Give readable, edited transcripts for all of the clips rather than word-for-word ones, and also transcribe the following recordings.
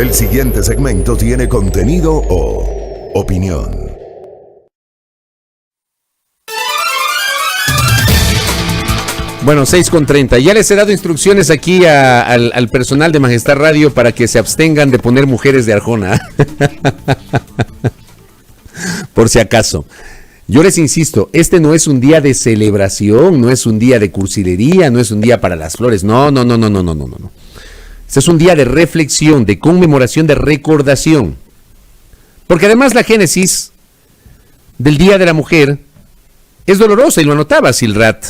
El siguiente segmento tiene contenido o opinión. Bueno, 6:30. Ya les he dado instrucciones aquí al personal de Majestad Radio para que se abstengan de poner mujeres de Arjona. Por si acaso. Yo les insisto, este no es un día de celebración, no es un día de cursilería, no es un día para las flores. No. Este es un día de reflexión, de conmemoración, de recordación. Porque además la génesis del Día de la Mujer es dolorosa, y lo anotaba Silrat.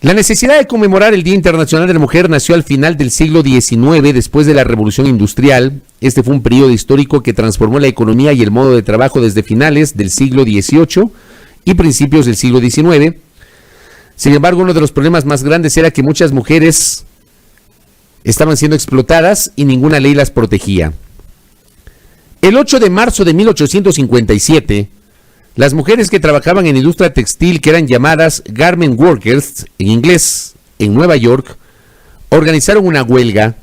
La necesidad de conmemorar el Día Internacional de la Mujer nació al final del siglo XIX, después de la Revolución Industrial. Este fue un periodo histórico que transformó la economía y el modo de trabajo desde finales del siglo XVIII y principios del siglo XIX. Sin embargo, uno de los problemas más grandes era que muchas mujeres estaban siendo explotadas y ninguna ley las protegía. El 8 de marzo de 1857, las mujeres que trabajaban en industria textil, que eran llamadas garment workers, en inglés, en Nueva York, organizaron una huelga.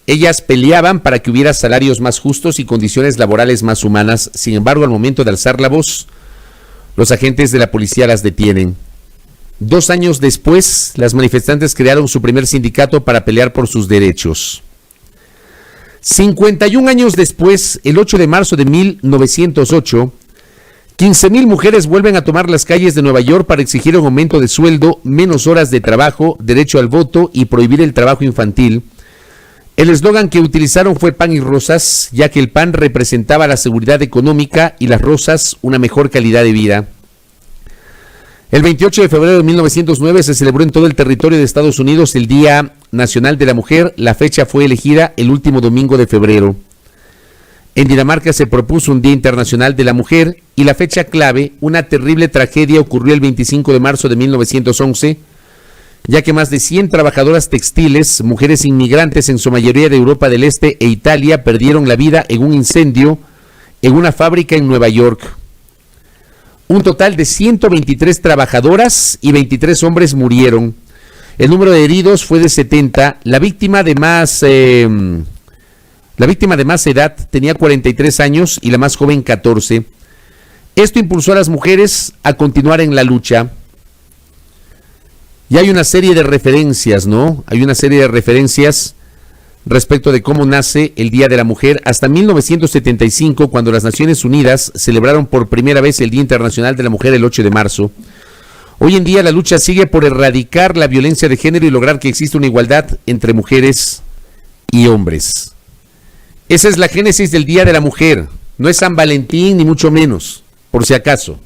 Ellas peleaban para que hubiera salarios más justos y condiciones laborales más humanas. Sin embargo, al momento de alzar la voz, los agentes de la policía las detienen. 2 años después, las manifestantes crearon su primer sindicato para pelear por sus derechos. 51 años después, el 8 de marzo de 1908, 15,000 mujeres vuelven a tomar las calles de Nueva York para exigir un aumento de sueldo, menos horas de trabajo, derecho al voto y prohibir el trabajo infantil. El eslogan que utilizaron fue pan y rosas, ya que el pan representaba la seguridad económica y las rosas una mejor calidad de vida. El 28 de febrero de 1909 se celebró en todo el territorio de Estados Unidos el Día Nacional de la Mujer. La fecha fue elegida el último domingo de febrero. En Dinamarca se propuso un Día Internacional de la Mujer y la fecha clave, una terrible tragedia, ocurrió el 25 de marzo de 1911, ya que más de 100 trabajadoras textiles, mujeres inmigrantes en su mayoría de Europa del Este e Italia, perdieron la vida en un incendio en una fábrica en Nueva York. Un total de 123 trabajadoras y 23 hombres murieron. El número de heridos fue de 70. La víctima de más edad tenía 43 años y la más joven 14. Esto impulsó a las mujeres a continuar en la lucha. Y hay una serie de referencias, ¿no? Hay una serie de referencias respecto de cómo nace el Día de la Mujer. Hasta 1975, cuando las Naciones Unidas celebraron por primera vez el Día Internacional de la Mujer el 8 de marzo. Hoy en día la lucha sigue por erradicar la violencia de género y lograr que exista una igualdad entre mujeres y hombres. Esa es la génesis del Día de la Mujer. No es San Valentín ni mucho menos, por si acaso.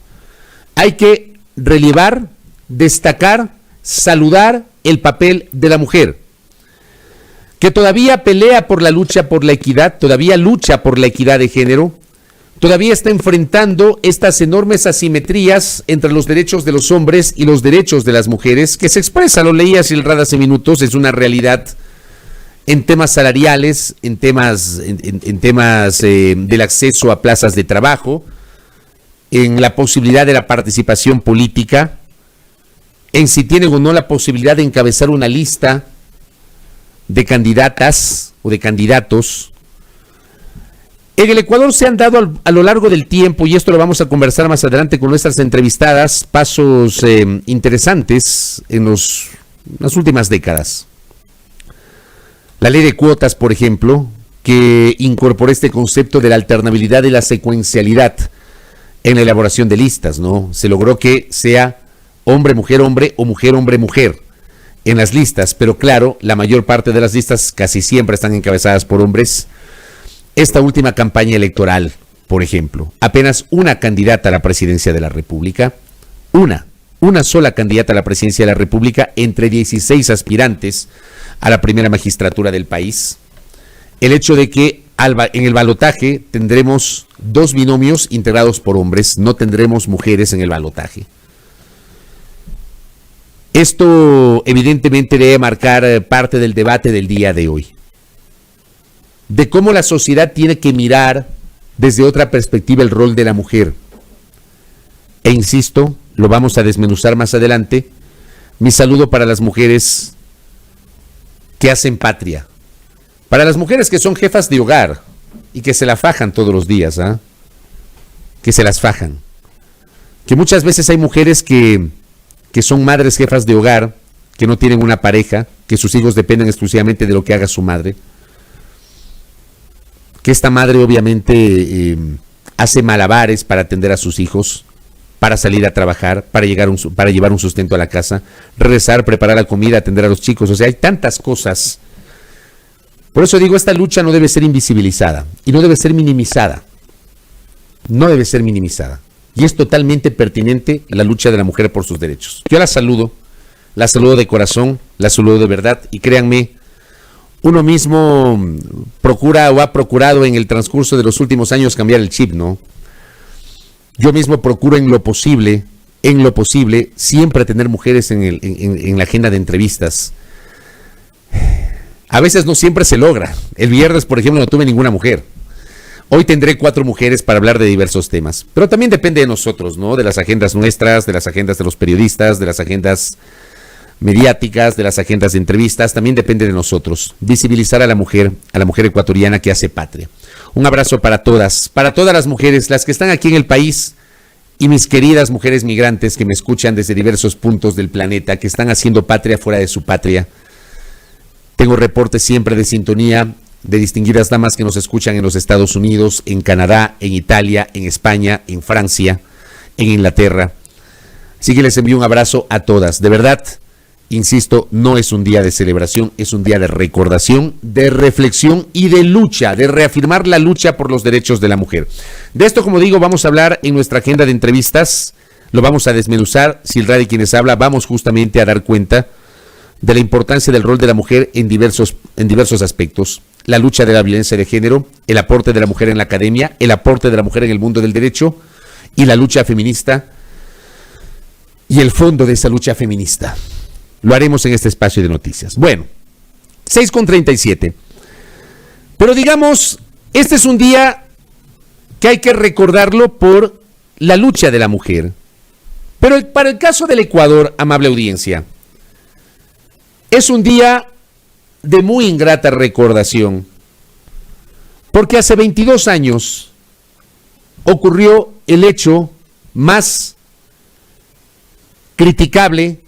Hay que relevar, destacar, saludar el papel de la mujer, que todavía pelea por la lucha por la equidad, todavía lucha por la equidad de género, todavía está enfrentando estas enormes asimetrías entre los derechos de los hombres y los derechos de las mujeres, que se expresa, lo leía Silrad hace minutos, es una realidad en temas salariales, en temas del acceso a plazas de trabajo, en la posibilidad de la participación política, en si tienen o no la posibilidad de encabezar una lista de candidatas o de candidatos. En el Ecuador se han dado a lo largo del tiempo, y esto lo vamos a conversar más adelante con nuestras entrevistadas, pasos interesantes en las últimas décadas. La ley de cuotas, por ejemplo, que incorporó este concepto de la alternabilidad y la secuencialidad en la elaboración de listas, ¿no? Se logró que sea hombre, mujer, hombre o mujer, hombre, mujer en las listas, pero claro, la mayor parte de las listas casi siempre están encabezadas por hombres. Esta última campaña electoral, por ejemplo, apenas una candidata a la presidencia de la República, una sola candidata a la presidencia de la República entre 16 aspirantes a la primera magistratura del país. El hecho de que en el balotaje tendremos 2 binomios integrados por hombres, no tendremos mujeres en el balotaje. Esto evidentemente debe marcar parte del debate del día de hoy, de cómo la sociedad tiene que mirar desde otra perspectiva el rol de la mujer. E insisto, lo vamos a desmenuzar más adelante. Mi saludo para las mujeres que hacen patria, Para las mujeres que son jefas de hogar y que se la fajan todos los días, ¿ah? Que se las fajan. Que muchas veces hay mujeres que son madres jefas de hogar, que no tienen una pareja, que sus hijos dependen exclusivamente de lo que haga su madre. Que esta madre obviamente hace malabares para atender a sus hijos, para salir a trabajar, para llevar un sustento a la casa, regresar, preparar la comida, atender a los chicos. O sea, hay tantas cosas. Por eso digo, esta lucha no debe ser invisibilizada y no debe ser minimizada. No debe ser minimizada. Y es totalmente pertinente la lucha de la mujer por sus derechos. Yo la saludo de corazón, la saludo de verdad, y créanme, uno mismo procura o ha procurado en el transcurso de los últimos años cambiar el chip, ¿no? Yo mismo procuro en lo posible, siempre tener mujeres en la agenda de entrevistas. A veces no siempre se logra. El viernes, por ejemplo, no tuve ninguna mujer. Hoy tendré 4 mujeres para hablar de diversos temas. Pero también depende de nosotros, ¿no? De las agendas nuestras, de las agendas de los periodistas, de las agendas mediáticas, de las agendas de entrevistas. También depende de nosotros. Visibilizar a la mujer ecuatoriana que hace patria. Un abrazo para todas las mujeres, las que están aquí en el país y mis queridas mujeres migrantes que me escuchan desde diversos puntos del planeta, que están haciendo patria fuera de su patria. Tengo reportes siempre de sintonía de distinguidas damas que nos escuchan en los Estados Unidos, en Canadá, en Italia, en España, en Francia, en Inglaterra. Así que les envío un abrazo a todas. De verdad, insisto, no es un día de celebración, es un día de recordación, de reflexión y de lucha, de reafirmar la lucha por los derechos de la mujer. De esto, como digo, vamos a hablar en nuestra agenda de entrevistas, lo vamos a desmenuzar. Silra, de quienes habla, vamos justamente a dar cuenta de la importancia del rol de la mujer en diversos aspectos. La lucha de la violencia de género, el aporte de la mujer en la academia, el aporte de la mujer en el mundo del derecho y la lucha feminista y el fondo de esa lucha feminista. Lo haremos en este espacio de noticias. Bueno, 6:37. Pero digamos, este es un día que hay que recordarlo por la lucha de la mujer. Pero para el caso del Ecuador, amable audiencia, es un día de muy ingrata recordación, porque hace 22 años ocurrió el hecho más criticable,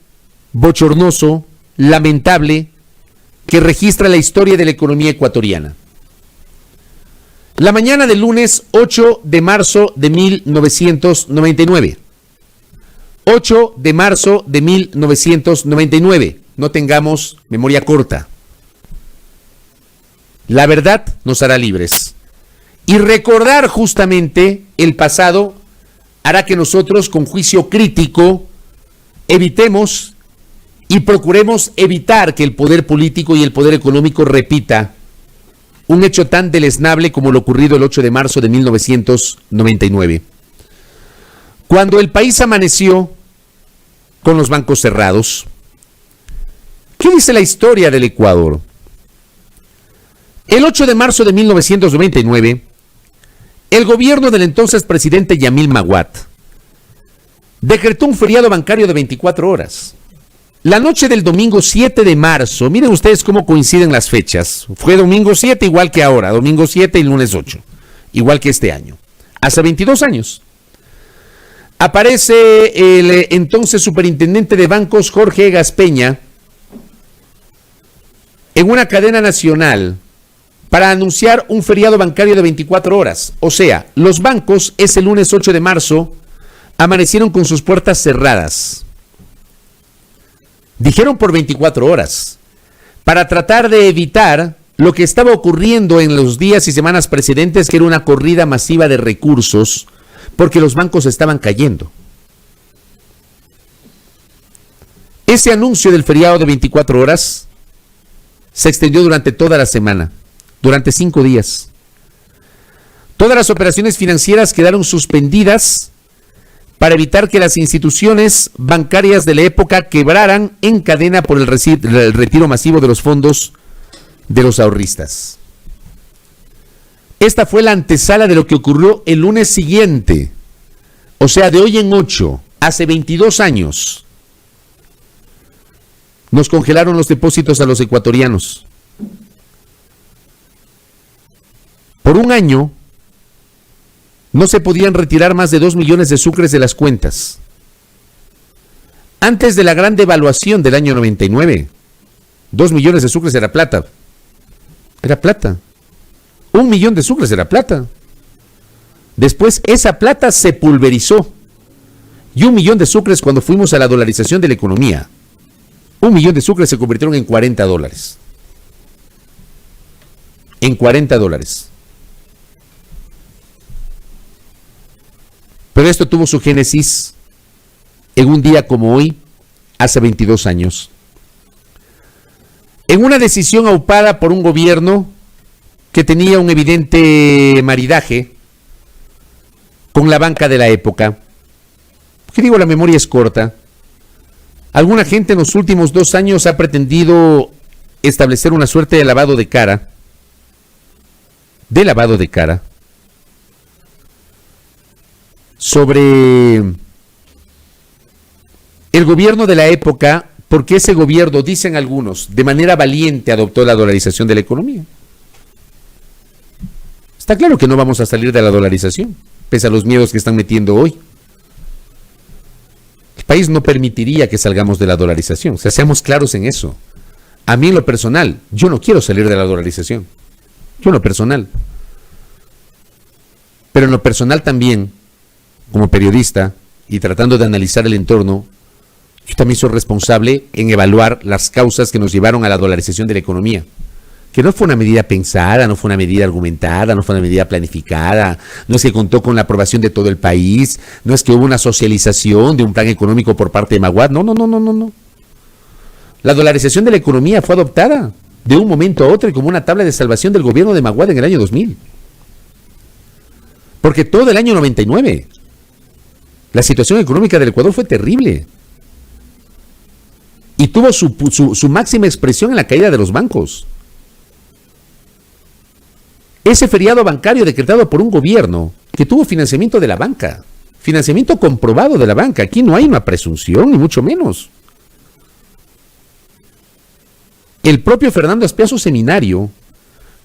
bochornoso, lamentable, que registra la historia de la economía ecuatoriana. La mañana del lunes 8 de marzo de 1999. 8 de marzo de 1999. No tengamos memoria corta. La verdad nos hará libres. Y recordar justamente el pasado hará que nosotros, con juicio crítico, evitemos y procuremos evitar que el poder político y el poder económico repita un hecho tan deleznable como lo ocurrido el 8 de marzo de 1999. Cuando el país amaneció con los bancos cerrados, ¿qué dice la historia del Ecuador? El 8 de marzo de 1999, el gobierno del entonces presidente Yamil Maguad decretó un feriado bancario de 24 horas. La noche del domingo 7 de marzo, miren ustedes cómo coinciden las fechas. Fue domingo 7 igual que ahora, domingo 7 y lunes 8, igual que este año. Hace 22 años. Aparece el entonces superintendente de bancos, Jorge Egas Peña, en una cadena nacional para anunciar un feriado bancario de 24 horas. O sea, los bancos ese lunes 8 de marzo amanecieron con sus puertas cerradas. Dijeron por 24 horas, para tratar de evitar lo que estaba ocurriendo en los días y semanas precedentes, que era una corrida masiva de recursos, porque los bancos estaban cayendo. Ese anuncio del feriado de 24 horas se extendió durante toda la semana, durante 5 días. Todas las operaciones financieras quedaron suspendidas para evitar que las instituciones bancarias de la época quebraran en cadena por el retiro masivo de los fondos de los ahorristas. Esta fue la antesala de lo que ocurrió el lunes siguiente, o sea, de hoy en 8, hace 22 años. Nos congelaron los depósitos a los ecuatorianos. un año no se podían retirar más de 2 millones de sucres de las cuentas. Antes de la gran devaluación del año 99, 2 millones de sucres era plata. Era plata. 1 millón de sucres era plata. Después esa plata se pulverizó. Y 1 millón de sucres, cuando fuimos a la dolarización de la economía, 1 millón de sucres se convirtieron en $40. En $40. Pero esto tuvo su génesis en un día como hoy, hace 22 años. En una decisión aupada por un gobierno que tenía un evidente maridaje con la banca de la época. ¿Qué digo? La memoria es corta. Alguna gente en los últimos 2 años ha pretendido establecer una suerte de lavado de cara. Sobre el gobierno de la época, porque ese gobierno, dicen algunos, de manera valiente adoptó la dolarización de la economía. Está claro que no vamos a salir de la dolarización, pese a los miedos que están metiendo hoy. El país no permitiría que salgamos de la dolarización, o sea, seamos claros en eso. A mí en lo personal, yo no quiero salir de la dolarización. Yo en lo personal. Pero en lo personal también, como periodista y tratando de analizar el entorno, yo también soy responsable en evaluar las causas que nos llevaron a la dolarización de la economía. Que no fue una medida pensada, no fue una medida argumentada, no fue una medida planificada, no es que contó con la aprobación de todo el país, no es que hubo una socialización de un plan económico por parte de Maguad, no. La dolarización de la economía fue adoptada de un momento a otro y como una tabla de salvación del gobierno de Maguad en el año 2000. Porque todo el año 99, la situación económica del Ecuador fue terrible. Y tuvo su máxima expresión en la caída de los bancos. Ese feriado bancario decretado por un gobierno que tuvo financiamiento de la banca, financiamiento comprobado de la banca. Aquí no hay una presunción, ni mucho menos. El propio Fernando Espiazo Seminario,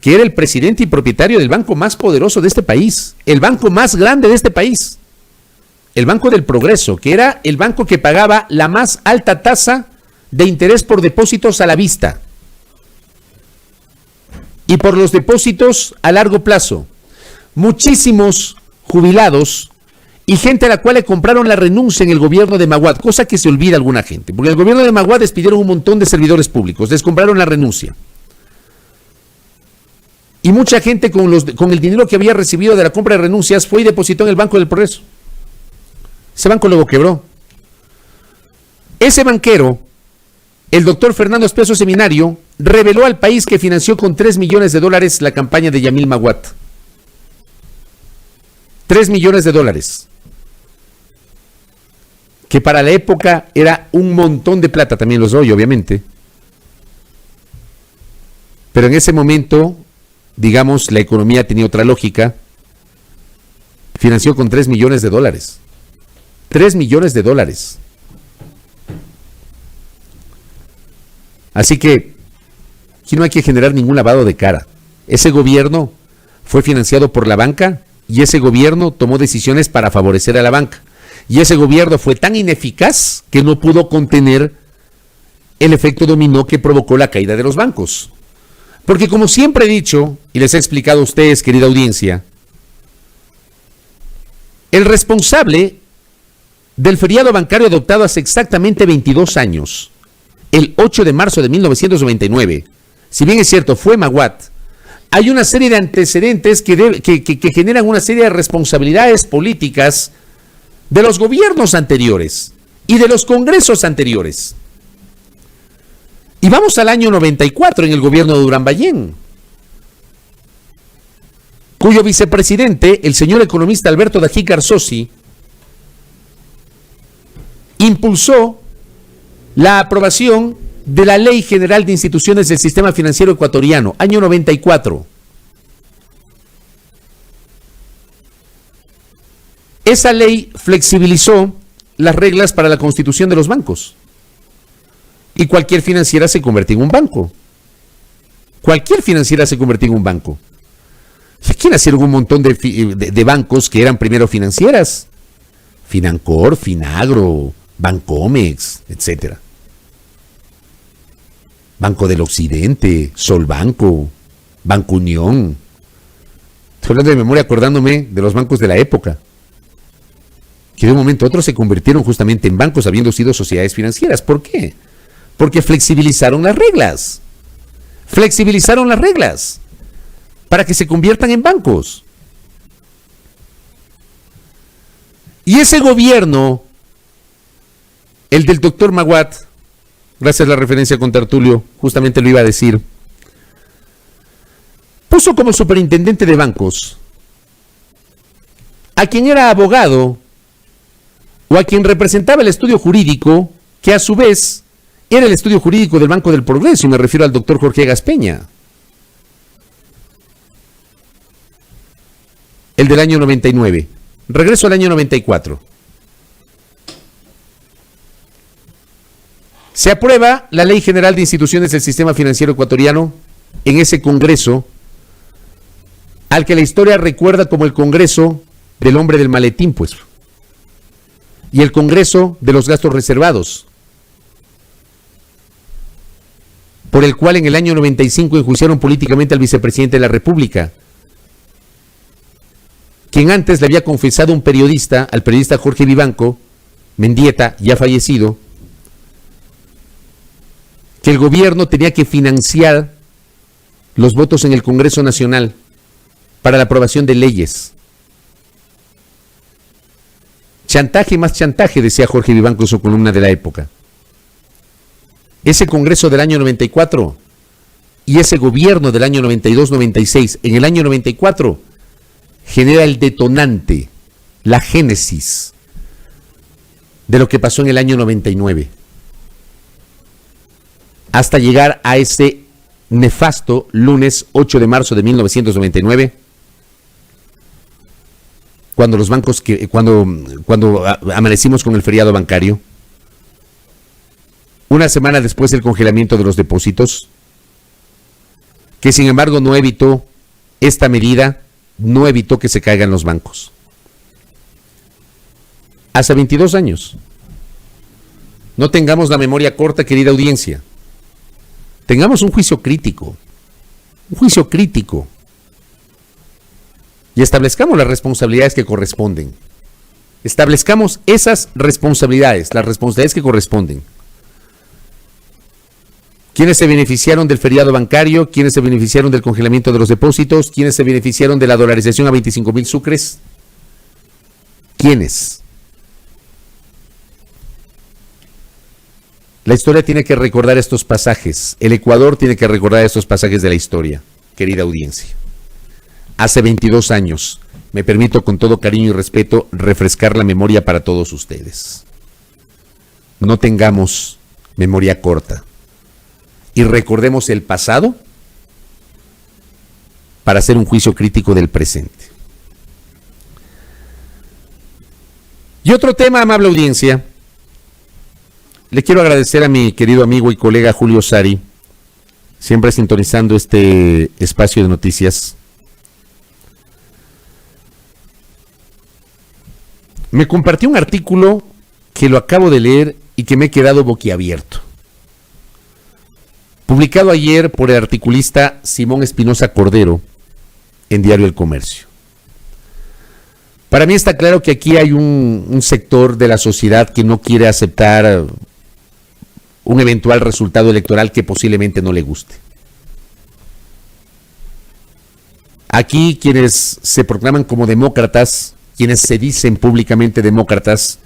que era el presidente y propietario del banco más poderoso de este país, el banco más grande de este país, el Banco del Progreso, que era el banco que pagaba la más alta tasa de interés por depósitos a la vista y por los depósitos a largo plazo. Muchísimos jubilados y gente a la cual le compraron la renuncia en el gobierno de Maguad, cosa que se olvida a alguna gente, porque en el gobierno de Maguad despidieron un montón de servidores públicos, les compraron la renuncia. Y mucha gente con el dinero que había recibido de la compra de renuncias fue y depositó en el Banco del Progreso. Ese banco luego quebró. Ese banquero, el doctor Fernando Espiazo Seminario, reveló al país que financió con $3 millones la campaña de Yamil Maguad. $3 millones. Que para la época era un montón de plata, también los doy, obviamente. Pero en ese momento, digamos, la economía tenía otra lógica. Financió con $3 millones. $3 millones. Así que aquí no hay que generar ningún lavado de cara. Ese gobierno fue financiado por la banca y ese gobierno tomó decisiones para favorecer a la banca. Y ese gobierno fue tan ineficaz que no pudo contener el efecto dominó que provocó la caída de los bancos. Porque como siempre he dicho, y les he explicado a ustedes, querida audiencia, el responsable del feriado bancario adoptado hace exactamente 22 años, el 8 de marzo de 1999, si bien es cierto, fue Maguad, hay una serie de antecedentes que generan una serie de responsabilidades políticas de los gobiernos anteriores y de los congresos anteriores. Y vamos al año 94 en el gobierno de Durán Ballén, cuyo vicepresidente, el señor economista Alberto Dají Garzosi, impulsó la aprobación de la Ley General de Instituciones del Sistema Financiero Ecuatoriano, año 94. Esa ley flexibilizó las reglas para la constitución de los bancos. Y cualquier financiera se convertía en un banco. Cualquier financiera se convertía en un banco. aquí nacieron un montón de bancos que eran primero financieras. Financor, Finagro, Bancomex, etcétera. Banco del Occidente, Solbanco, Banco Unión. Estoy hablando de memoria acordándome de los bancos de la época, que de un momento a otro se convirtieron justamente en bancos habiendo sido sociedades financieras. ¿Por qué? Porque flexibilizaron las reglas. Flexibilizaron las reglas para que se conviertan en bancos. Y ese gobierno, el del doctor Maguad, gracias a la referencia con Tertulio, justamente lo iba a decir, puso como superintendente de bancos a quien era abogado o a quien representaba el estudio jurídico, que a su vez era el estudio jurídico del Banco del Progreso, y me refiero al doctor Jorge Gaspeña. El del año 99. Regreso al año 94. Se aprueba la Ley General de Instituciones del Sistema Financiero Ecuatoriano en ese Congreso, al que la historia recuerda como el Congreso del hombre del maletín, pues, y el Congreso de los gastos reservados, por el cual en el año 95 enjuiciaron políticamente al vicepresidente de la República, quien antes le había confesado a un periodista, al periodista Jorge Vivanco, Mendieta, ya fallecido, que el gobierno tenía que financiar los votos en el Congreso Nacional para la aprobación de leyes. Chantaje más chantaje, decía Jorge Vivanco en su columna de la época. Ese Congreso del año 94 y ese gobierno del año 92-96, en el año 94, genera el detonante, la génesis de lo que pasó en el año 99, hasta llegar a ese nefasto lunes 8 de marzo de 1999, cuando los bancos, cuando amanecimos con el feriado bancario, una semana después del congelamiento de los depósitos, que sin embargo no evitó esta medida, no evitó que se caigan los bancos. Hace 22 años. No tengamos la memoria corta, querida audiencia. Tengamos un juicio crítico. Un juicio crítico. Y establezcamos las responsabilidades que corresponden. Establezcamos esas responsabilidades, las responsabilidades que corresponden. ¿Quiénes se beneficiaron del feriado bancario? ¿Quiénes se beneficiaron del congelamiento de los depósitos? ¿Quiénes se beneficiaron de la dolarización a 25,000 sucres? ¿Quiénes? La historia tiene que recordar estos pasajes. El Ecuador tiene que recordar estos pasajes de la historia, querida audiencia. Hace 22 años, me permito con todo cariño y respeto refrescar la memoria para todos ustedes. No tengamos memoria corta. Y recordemos el pasado para hacer un juicio crítico del presente. Y otro tema, amable audiencia, le quiero agradecer a mi querido amigo y colega Julio Sari, siempre sintonizando este espacio de noticias. Me compartió un artículo que lo acabo de leer y que me he quedado boquiabierto. Publicado ayer por el articulista Simón Espinosa Cordero en Diario El Comercio. Para mí está claro que aquí hay un sector de la sociedad que no quiere aceptar un eventual resultado electoral que posiblemente no le guste. Aquí quienes se proclaman como demócratas, quienes se dicen públicamente demócratas,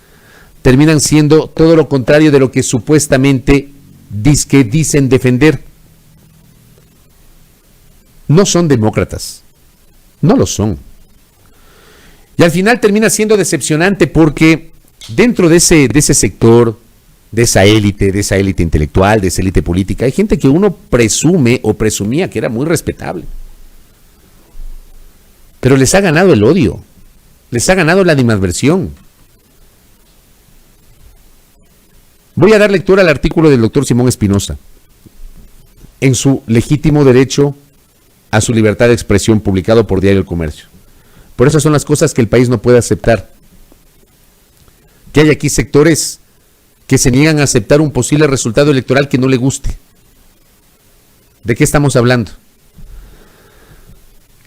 terminan siendo todo lo contrario de lo que supuestamente dicen defender. No son demócratas, no lo son. Y al final termina siendo decepcionante porque dentro de ese sector, de esa élite intelectual, de esa élite política, hay gente que uno presume o presumía que era muy respetable. Pero les ha ganado el odio, les ha ganado la animadversión. Voy a dar lectura al artículo del doctor Simón Espinosa, en su legítimo derecho a su libertad de expresión, publicado por Diario El Comercio. Por eso son las cosas que el país no puede aceptar. Que hay aquí sectores que se niegan a aceptar un posible resultado electoral que no le guste. ¿De qué estamos hablando?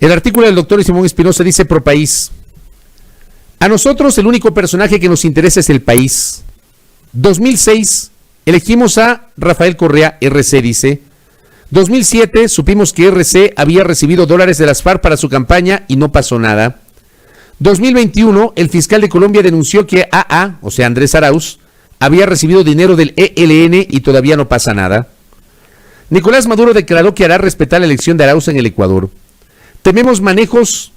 El artículo del doctor Simón Espinosa dice: Pro País. A nosotros el único personaje que nos interesa es el país. 2006 elegimos a Rafael Correa, RC, dice. 2007 supimos que RC había recibido dólares de las FARC para su campaña y no pasó nada. 2021 el fiscal de Colombia denunció que AA, o sea Andrés Arauz, había recibido dinero del ELN y todavía no pasa nada. Nicolás Maduro declaró que hará respetar la elección de Arauz en el Ecuador. Tememos manejos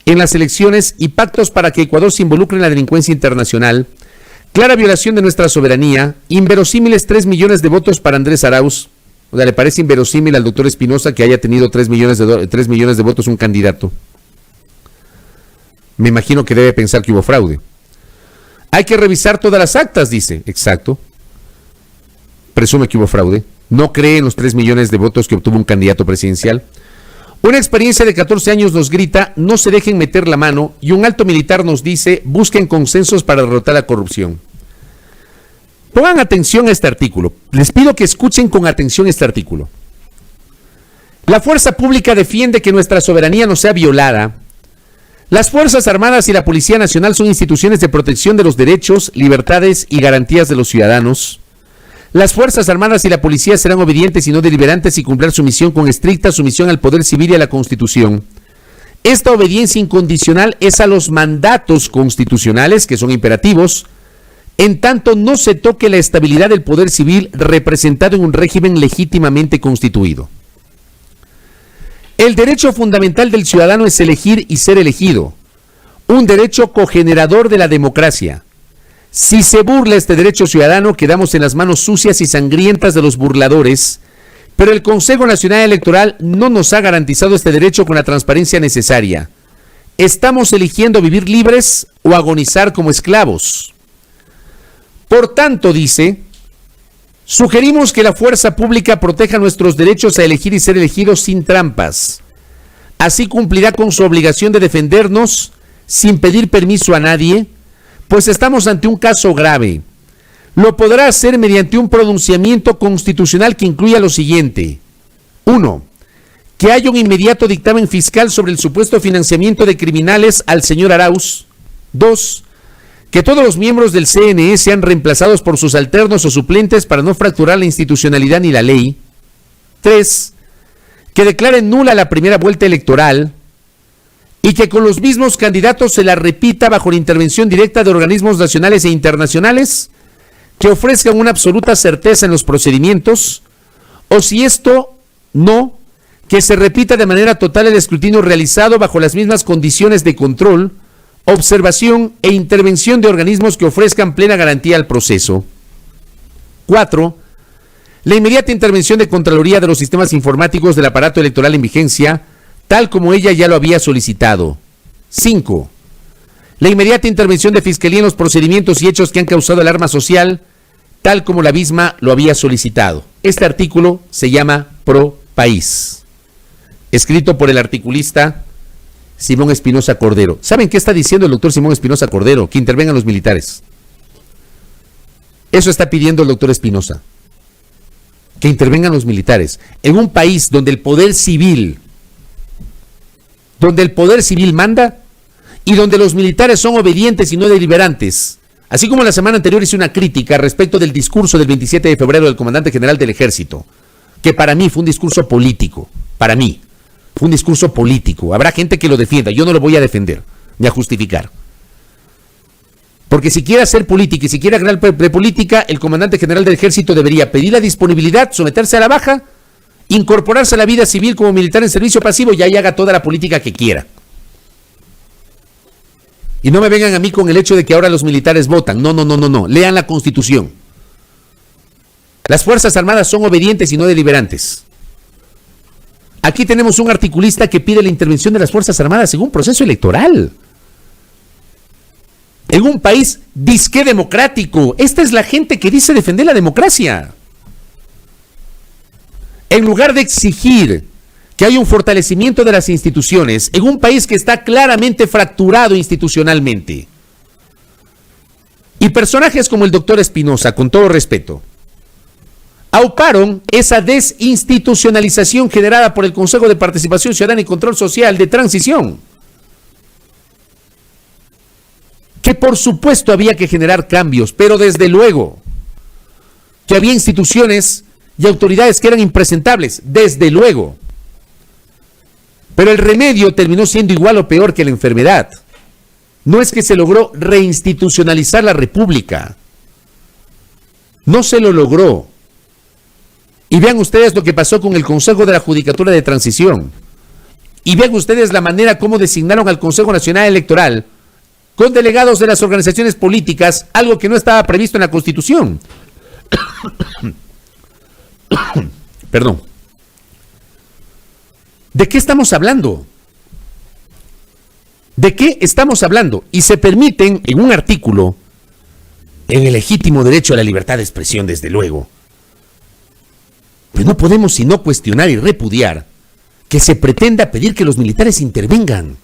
en las elecciones y pactos para que Ecuador se involucre en la delincuencia internacional. Clara violación de nuestra soberanía. Inverosímiles 3 millones de votos para Andrés Arauz. O sea, le parece inverosímil al doctor Espinosa que haya tenido 3 millones de votos un candidato. Me imagino que debe pensar que hubo fraude. Hay que revisar todas las actas, dice. Exacto. Presume que hubo fraude. No cree en los 3 millones de votos que obtuvo un candidato presidencial. Una experiencia de 14 años nos grita: no se dejen meter la mano, y un alto militar nos dice: busquen consensos para derrotar la corrupción. Pongan atención a este artículo. Les pido que escuchen con atención este artículo. La fuerza pública defiende que nuestra soberanía no sea violada. Las Fuerzas Armadas y la Policía Nacional son instituciones de protección de los derechos, libertades y garantías de los ciudadanos. Las Fuerzas Armadas y la Policía serán obedientes y no deliberantes y cumplir su misión con estricta sumisión al poder civil y a la Constitución. Esta obediencia incondicional es a los mandatos constitucionales, que son imperativos, en tanto no se toque la estabilidad del poder civil representado en un régimen legítimamente constituido. El derecho fundamental del ciudadano es elegir y ser elegido, un derecho cogenerador de la democracia. Si se burla este derecho ciudadano, quedamos en las manos sucias y sangrientas de los burladores, pero el Consejo Nacional Electoral no nos ha garantizado este derecho con la transparencia necesaria. Estamos eligiendo vivir libres o agonizar como esclavos. Por tanto, dice, sugerimos que la fuerza pública proteja nuestros derechos a elegir y ser elegidos sin trampas. Así cumplirá con su obligación de defendernos sin pedir permiso a nadie, pues estamos ante un caso grave. Lo podrá hacer mediante un pronunciamiento constitucional que incluya lo siguiente. 1. Que haya un inmediato dictamen fiscal sobre el supuesto financiamiento de criminales al señor Arauz. 2. Que todos los miembros del CNE sean reemplazados por sus alternos o suplentes para no fracturar la institucionalidad ni la ley. 3. Que declaren nula la primera vuelta electoral y que con los mismos candidatos se la repita bajo la intervención directa de organismos nacionales e internacionales que ofrezcan una absoluta certeza en los procedimientos, o si esto no, que se repita de manera total el escrutinio realizado bajo las mismas condiciones de control, observación e intervención de organismos que ofrezcan plena garantía al proceso. 4. La inmediata intervención de Contraloría de los sistemas informáticos del aparato electoral en vigencia, tal como ella ya lo había solicitado. 5. La inmediata intervención de Fiscalía en los procedimientos y hechos que han causado alarma social, tal como la misma lo había solicitado. Este artículo se llama Pro País, escrito por el articulista Simón Espinosa Cordero. ¿Saben qué está diciendo el doctor Simón Espinosa Cordero? Que intervengan los militares. Eso está pidiendo el doctor Espinosa. Que intervengan los militares. En un país donde el poder civil manda y donde los militares son obedientes y no deliberantes. Así como la semana anterior hice una crítica respecto del discurso del 27 de febrero del comandante general del ejército, que para mí fue un discurso político. Para mí fue un discurso político. Habrá gente que lo defienda. Yo no lo voy a defender ni a justificar. Porque si quiere hacer política y si quiere hablar de política, el comandante general del ejército debería pedir la disponibilidad, someterse a la baja, incorporarse a la vida civil como militar en servicio pasivo y ahí haga toda la política que quiera. Y no me vengan a mí con el hecho de que ahora los militares votan. No. Lean la Constitución. Las Fuerzas Armadas son obedientes y no deliberantes. Aquí tenemos un articulista que pide la intervención de las Fuerzas Armadas en un proceso electoral. En un país disque democrático. Esta es la gente que dice defender la democracia. En lugar de exigir que hay un fortalecimiento de las instituciones en un país que está claramente fracturado institucionalmente. Y personajes como el doctor Espinosa, con todo respeto, auparon esa desinstitucionalización generada por el Consejo de Participación Ciudadana y Control Social de transición, que por supuesto había que generar cambios, pero desde luego que había instituciones y autoridades que eran impresentables, desde luego. Pero el remedio terminó siendo igual o peor que la enfermedad. No es que se logró reinstitucionalizar la República. No se lo logró. Y vean ustedes lo que pasó con el Consejo de la Judicatura de Transición. Y vean ustedes la manera como designaron al Consejo Nacional Electoral con delegados de las organizaciones políticas, algo que no estaba previsto en la Constitución. Perdón. ¿De qué estamos hablando? ¿De qué estamos hablando? Y se permiten en un artículo, en el legítimo derecho a la libertad de expresión, desde luego. Pero no podemos sino cuestionar y repudiar que se pretenda pedir que los militares intervengan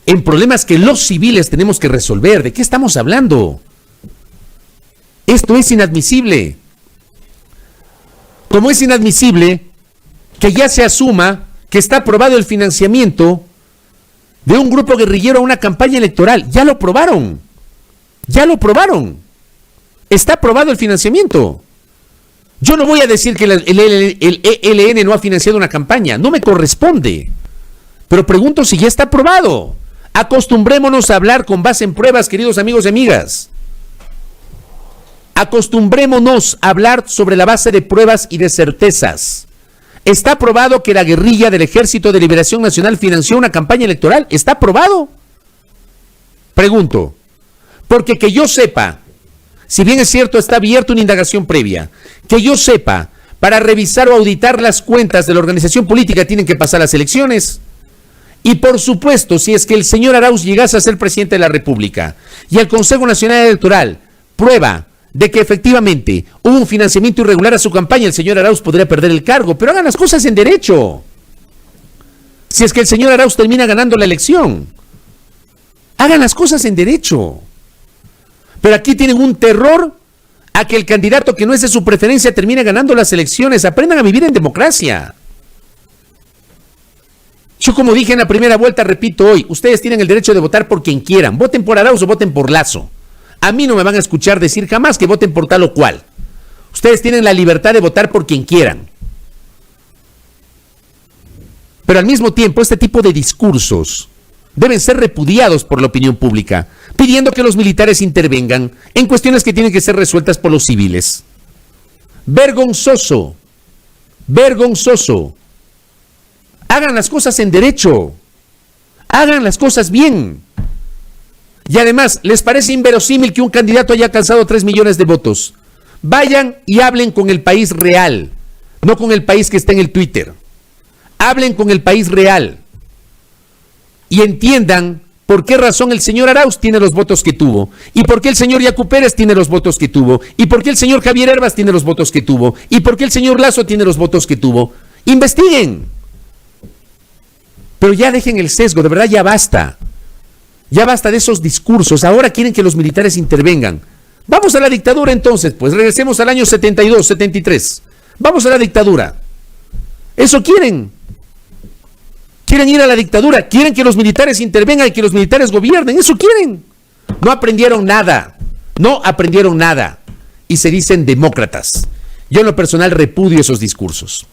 en problemas que los civiles tenemos que resolver. ¿De qué estamos hablando? Esto es inadmisible. Como es inadmisible que ya se asuma que está aprobado el financiamiento de un grupo guerrillero a una campaña electoral. Ya lo probaron. Ya lo probaron. Está aprobado el financiamiento. Yo no voy a decir que el ELN no ha financiado una campaña. No me corresponde. Pero pregunto si ya está aprobado. Acostumbrémonos a hablar con base en pruebas, queridos amigos y amigas. Acostumbrémonos a hablar sobre la base de pruebas y de certezas. ¿Está aprobado que la guerrilla del Ejército de Liberación Nacional financió una campaña electoral? ¿Está aprobado? Pregunto, porque que yo sepa, si bien es cierto está abierta una indagación previa, que yo sepa, para revisar o auditar las cuentas de la organización política tienen que pasar las elecciones. Y por supuesto, si es que el señor Arauz llegase a ser presidente de la República y el Consejo Nacional Electoral prueba de que efectivamente hubo un financiamiento irregular a su campaña, el señor Arauz podría perder el cargo, pero hagan las cosas en derecho. Si es que el señor Arauz termina ganando la elección, hagan las cosas en derecho. Pero aquí tienen un terror a que el candidato que no es de su preferencia termine ganando las elecciones. Aprendan a vivir en democracia. Yo, como dije en la primera vuelta, repito hoy, ustedes tienen el derecho de votar por quien quieran. Voten por Arauz o voten por Lasso. A mí no me van a escuchar decir jamás que voten por tal o cual. Ustedes tienen la libertad de votar por quien quieran. Pero al mismo tiempo, este tipo de discursos deben ser repudiados por la opinión pública, pidiendo que los militares intervengan en cuestiones que tienen que ser resueltas por los civiles. Vergonzoso. Vergonzoso. Hagan las cosas en derecho. Hagan las cosas bien. Y además, ¿les parece inverosímil que un candidato haya alcanzado 3 millones de votos? Vayan y hablen con el país real, no con el país que está en el Twitter. Hablen con el país real y entiendan por qué razón el señor Arauz tiene los votos que tuvo, y por qué el señor Yacu Pérez tiene los votos que tuvo, y por qué el señor Javier Herbas tiene los votos que tuvo, y por qué el señor Lasso tiene los votos que tuvo. Investiguen. Pero ya dejen el sesgo, de verdad ya basta. Ya basta de esos discursos. Ahora quieren que los militares intervengan. Vamos a la dictadura entonces, pues regresemos al año 72, 73. Vamos a la dictadura. Eso quieren. Quieren ir a la dictadura. Quieren que los militares intervengan y que los militares gobiernen. Eso quieren. No aprendieron nada. No aprendieron nada. Y se dicen demócratas. Yo en lo personal repudio esos discursos.